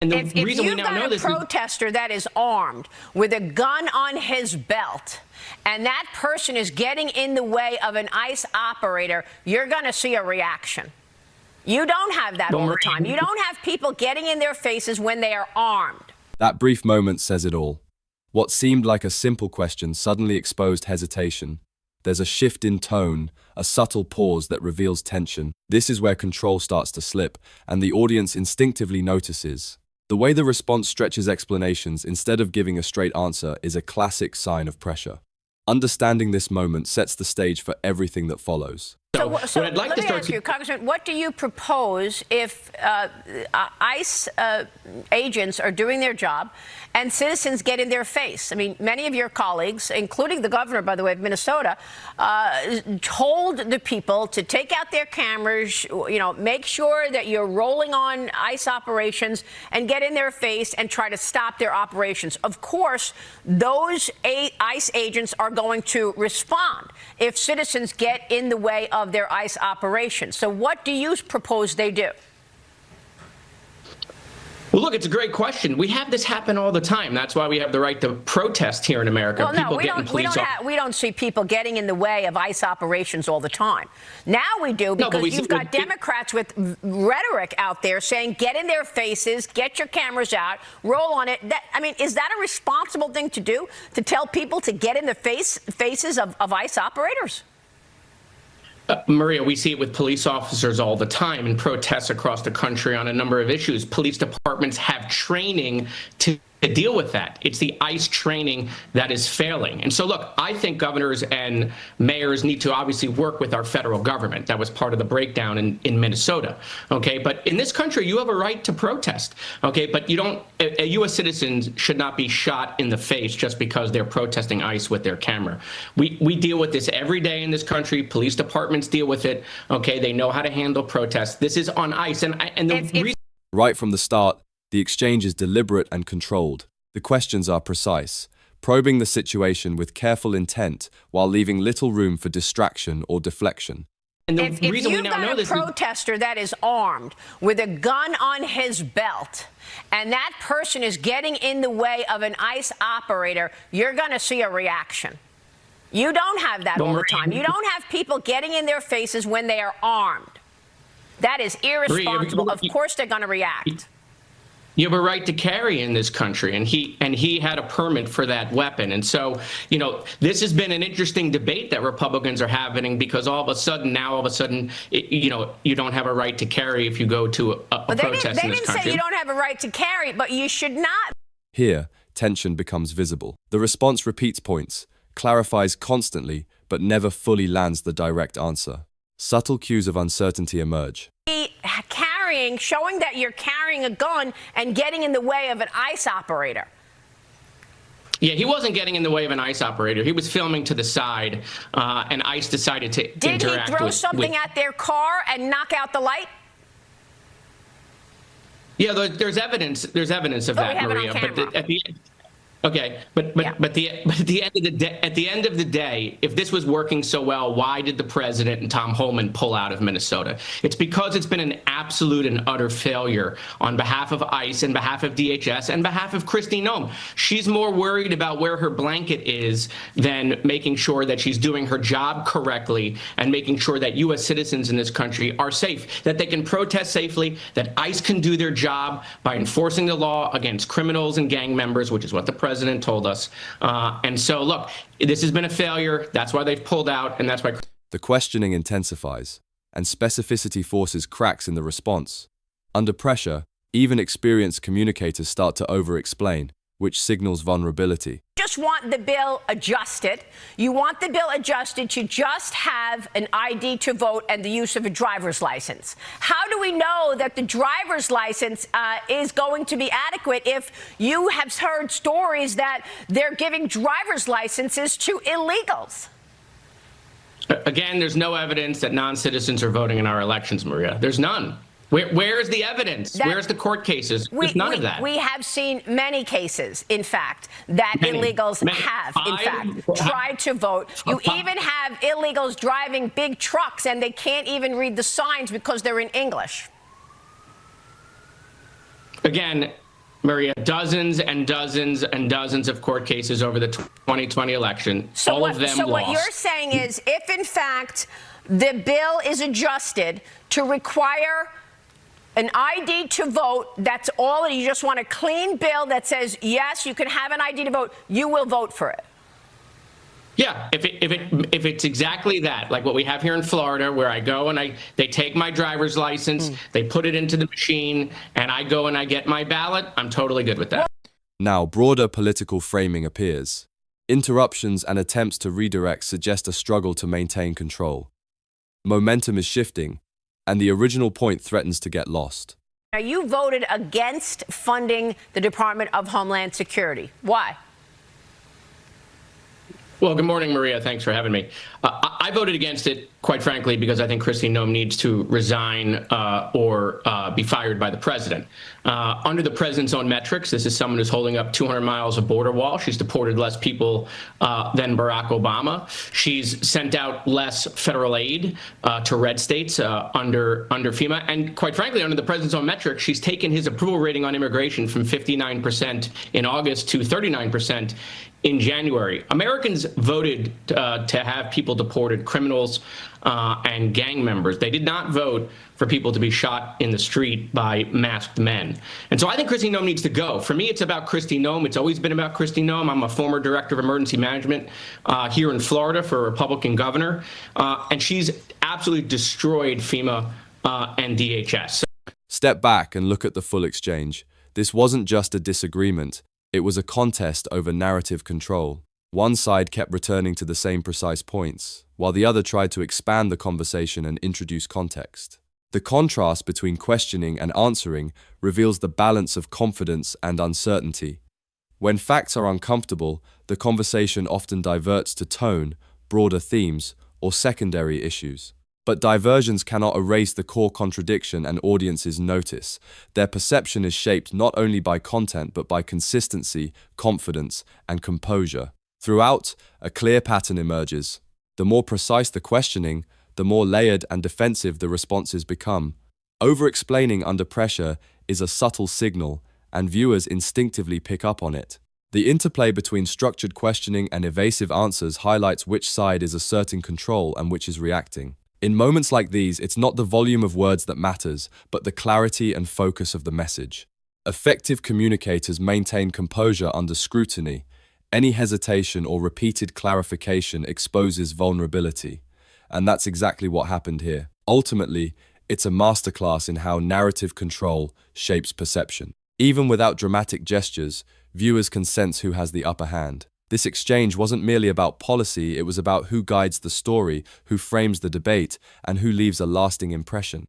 And the if reason we you've now know got a this protester that is armed with a gun on his belt, and that person is getting in the way of an ICE operator, you're going to see a reaction. You don't have that all the time. You don't have people getting in their faces when they are armed. That brief moment says it all. What seemed like a simple question suddenly exposed hesitation. There's a shift in tone, a subtle pause that reveals tension. This is where control starts to slip, and the audience instinctively notices. The way the response stretches explanations instead of giving a straight answer is a classic sign of pressure. Understanding this moment sets the stage for everything that follows. So what I'd like to ask you, Congressman, what do you propose if ICE agents are doing their job and citizens get in their face? I mean, many of your colleagues, including the governor, by the way, of Minnesota, told the people to take out their cameras, make sure that you're rolling on ICE operations and get in their face and try to stop their operations. Of course, those ICE agents are going to respond if citizens get in the way of their ICE operations. So what do you propose they do? Well, look, it's a great question. We have this happen all the time. That's why we have the right to protest here in America. Well, no, we don't see people getting in the way of ICE operations all the time. Now we do, because you've got Democrats with rhetoric out there saying, get in their faces, get your cameras out, roll on it. I mean, is that a responsible thing to do, to tell people to get in the faces of ICE operators? Maria, we see it with police officers all the time in protests across the country on a number of issues. Police departments have training to deal with that. It's the ICE training that is failing. And so, look, I think governors and mayors need to obviously work with our federal government. That was part of the breakdown in Minnesota. OK, but in this country, you have a right to protest. OK, but you don't. A U.S. citizen should not be shot in the face just because they're protesting ICE with their camera. We deal with this every day in this country. Police departments deal with it. OK, they know how to handle protests. This is on ICE. And the reason. Right from the start, the exchange is deliberate and controlled. The questions are precise, probing the situation with careful intent while leaving little room for distraction or deflection. And the if reason we you've now got know a this protester that is armed with a gun on his belt, and that person is getting in the way of an ICE operator, you're going to see a reaction. You don't have that all the time. You don't have people getting in their faces when they are armed. That is irresponsible. Of course they're going to react. You have a right to carry in this country, and he had a permit for that weapon. And so, this has been an interesting debate that Republicans are having, because all of a sudden, you don't have a right to carry if you go to a protest in this country. They didn't say you don't have a right to carry, but you should not. Here, tension becomes visible. The response repeats points, clarifies constantly, but never fully lands the direct answer. Subtle cues of uncertainty emerge. Showing that you're carrying a gun and getting in the way of an ICE operator. Yeah, he wasn't getting in the way of an ICE operator. He was filming to the side, and ICE decided to interact with... Did he throw something at their car and knock out the light? Yeah, there's evidence. There's evidence of that, Maria. But at the end... Okay, but at the end of the day, if this was working so well, why did the president and Tom Homan pull out of Minnesota? It's because it's been an absolute and utter failure on behalf of ICE and behalf of DHS and behalf of Kristi Noem. She's more worried about where her blanket is than making sure that she's doing her job correctly and making sure that U.S. citizens in this country are safe, that they can protest safely, that ICE can do their job by enforcing the law against criminals and gang members, which is what the president told us. And so, look, this has been a failure. That's why they've pulled out, and that's why... The questioning intensifies, and specificity forces cracks in the response. Under pressure, even experienced communicators start to over-explain, which signals vulnerability. Just want the bill adjusted. You want the bill adjusted to just have an ID to vote and the use of a driver's license. How do we know that the driver's license is going to be adequate if you have heard stories that they're giving driver's licenses to illegals? Again, there's no evidence that non-citizens are voting in our elections, Maria. There's none. Where is the evidence? Where's the court cases? There's none of that. We have seen many cases, in fact, that illegals have, in fact, tried to vote. You even have illegals driving big trucks, and they can't even read the signs because they're in English. Again, Maria, dozens and dozens and dozens of court cases over the 2020 election. All of them so lost. What you're saying is, if in fact the bill is adjusted to require an ID to vote, that's all, and you just want a clean bill that says, yes, you can have an ID to vote, you will vote for it. Yeah, if it's exactly that, like what we have here in Florida, where I go and they take my driver's license, they put it into the machine, and I go and I get my ballot, I'm totally good with that. Now, broader political framing appears. Interruptions and attempts to redirect suggest a struggle to maintain control. Momentum is shifting, and the original point threatens to get lost. Now, you voted against funding the Department of Homeland Security. Why? Well, good morning, Maria. Thanks for having me. I voted against it, quite frankly, because I think Kristi Noem needs to resign or be fired by the president. Under the president's own metrics, this is someone who's holding up 200 miles of border wall. She's deported less people than Barack Obama. She's sent out less federal aid to red states under FEMA. And quite frankly, under the president's own metrics, she's taken his approval rating on immigration from 59% in August to 39% in January. Americans voted to have people deported, criminals and gang members. They did not vote for people to be shot in the street by masked men. And so I think Kristi Noem needs to go. For me, it's about Kristi Noem. It's always been about Kristi Noem. I'm a former director of emergency management here in Florida for a Republican governor. And she's absolutely destroyed FEMA and DHS. Step back and look at the full exchange. This wasn't just a disagreement. It was a contest over narrative control. One side kept returning to the same precise points, while the other tried to expand the conversation and introduce context. The contrast between questioning and answering reveals the balance of confidence and uncertainty. When facts are uncomfortable, the conversation often diverts to tone, broader themes, or secondary issues. But diversions cannot erase the core contradiction an audiences notice. Their perception is shaped not only by content but by consistency, confidence, and composure. Throughout, a clear pattern emerges. The more precise the questioning, the more layered and defensive the responses become. Over-explaining under pressure is a subtle signal, and viewers instinctively pick up on it. The interplay between structured questioning and evasive answers highlights which side is asserting control and which is reacting. In moments like these, it's not the volume of words that matters, but the clarity and focus of the message. Effective communicators maintain composure under scrutiny. Any hesitation or repeated clarification exposes vulnerability. And that's exactly what happened here. Ultimately, it's a masterclass in how narrative control shapes perception. Even without dramatic gestures, viewers can sense who has the upper hand. This exchange wasn't merely about policy, it was about who guides the story, who frames the debate, and who leaves a lasting impression.